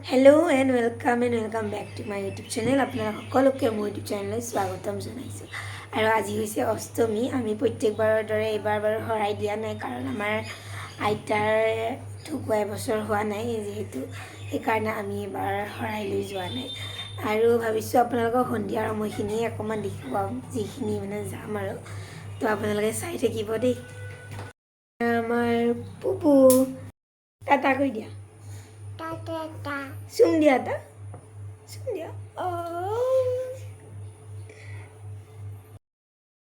Hello and welcome back to my YouTube channel. আপোনালোক সকলোকে মোৰ YouTube channel স্বাগতম জনাইছো। আৰু আজি হৈছে অষ্টমী। আমি প্ৰত্যেকবাৰৰ দৰে এইবাৰ বাৰু হৰাই দিয়া নাই কাৰণ আমাৰ আইতাৰ ঢুকুৱা বছৰ হোৱা নাই যেহেতু সেইকাৰণে আমি এবাৰ হৰাই লৈ যোৱা নাই। আৰু ভাবিছো আপোনালোকক সন্ধিয়াৰ সময়খিনি অকমান দেখুৱাম যিখিনি মানে যাম আৰু তো আপোনালোকে চাই থাকিব দেই। আমাৰ পুপু টাটা কৈ দিয়া। Sum dia ta? Sum dia.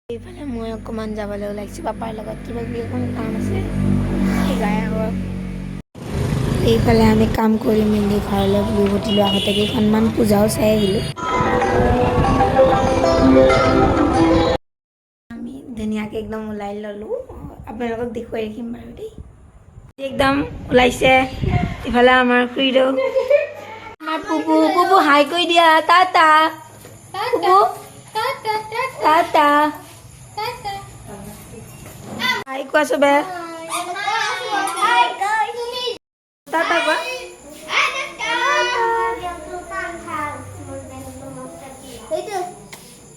এইফালে মই অকণমান যাবলৈ ওলাইছোঁ পাপাৰ লগত কিবা কিবি অকণ কাম আছে গাই হওক এইফালে আমি কাম কৰি মেলি ঘৰলৈ উভতিলোঁ আগতে কেইখনমান পূজাও চাই আহিলোঁ আমি ধুনীয়াকৈ একদম ওলাই ল'লোঁ আপোনালোকক দেখুৱাই ৰাখিম বাৰু দেই একদম ওলাইছে ইফালে আমাৰ খুৰীদেউ আমাৰ পুপু হাই কৈ দিয়া টাটা পুপু টাটা হাই কোৱা চবে টাটা কোৱা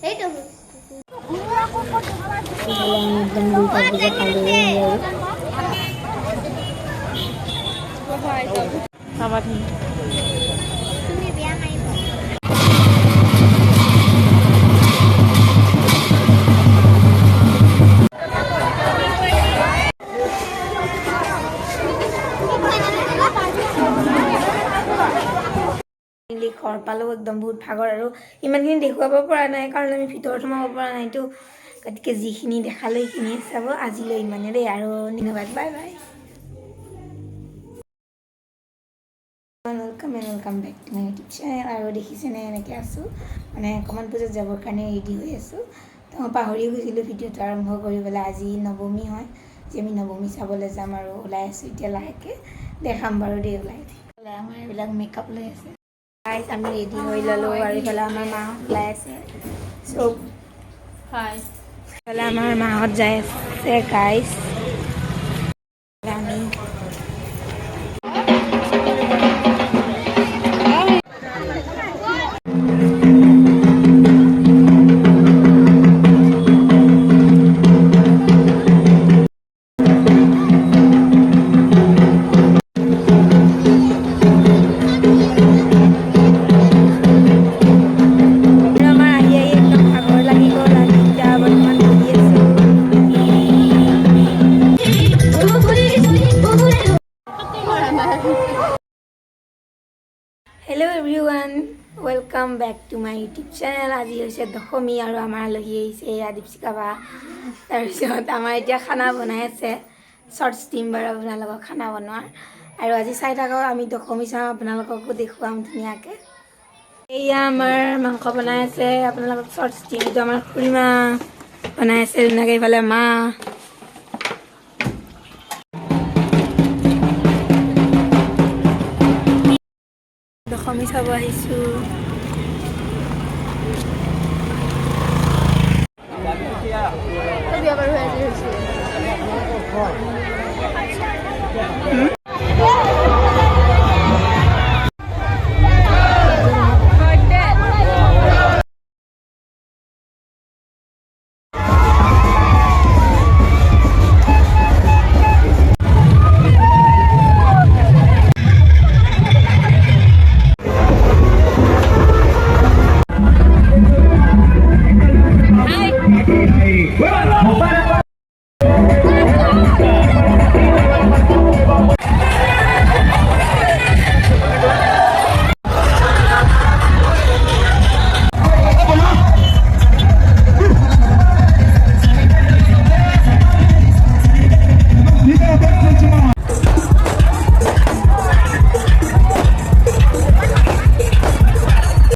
একদম দুটা বজাত খাবাৰ ঘৰ পালোঁ একদম বহুত ভাগৰ আৰু ইমানখিনি দেখুৱাব পৰা নাই কাৰণ আমি ভিতৰত সোমাব পৰা নাইতো গতিকে যিখিনি দেখালোঁ সেইখিনি চাব আজিলৈ ইমানে দেই আৰু ধন্যবাদ bye bye welcome back to my YouTube channel আৰু দেখিছেনে এনেকৈ আছোঁ মানে অকণমান পূজাত যাবৰ কাৰণে ৰেডি হৈ আছোঁ তো মই পাহৰি গৈছিলোঁ ভিডিঅ'টো আৰম্ভ কৰিবলৈ আজি নৱমী হয় যে আমি নৱমী চাবলৈ যাম আৰু ওলাই আছোঁ এতিয়া লাহেকৈ দেখাম বাৰু দেই ওলাই আমাৰ এইবিলাক মেকআপ লৈ আছে গাইজ আমি ৰেডি হৈ ল'লোঁ আৰু ইফালে আমাৰ মাহঁত ওলাই আছে চব ইফালে আমাৰ মাহঁত যাই আছে গাইজ আমি hello' everyone welcome back to my YouTube channel আজি হৈছে দশমী আৰু আমাৰ আলহী আহিছে এয়া দীপশিকা বা তাৰপিছত আমাৰ এতিয়া খানা বনাই আছে শ্বৰ্টছ দিম বাৰু আপোনালোকক খানা বনোৱাৰ আৰু আজি চাই থাকক আমি দশমী চাওঁ আপোনালোককো দেখুৱাম ধুনীয়াকৈ এয়া আমাৰ মাংস বনাই আছে আপোনালোকক শ্বৰ্টছ দিম এইটো আমাৰ খুৰীমা বনাই আছে ধুনীয়াকৈ এইফালে মা দশমী চাব আহিছোঁ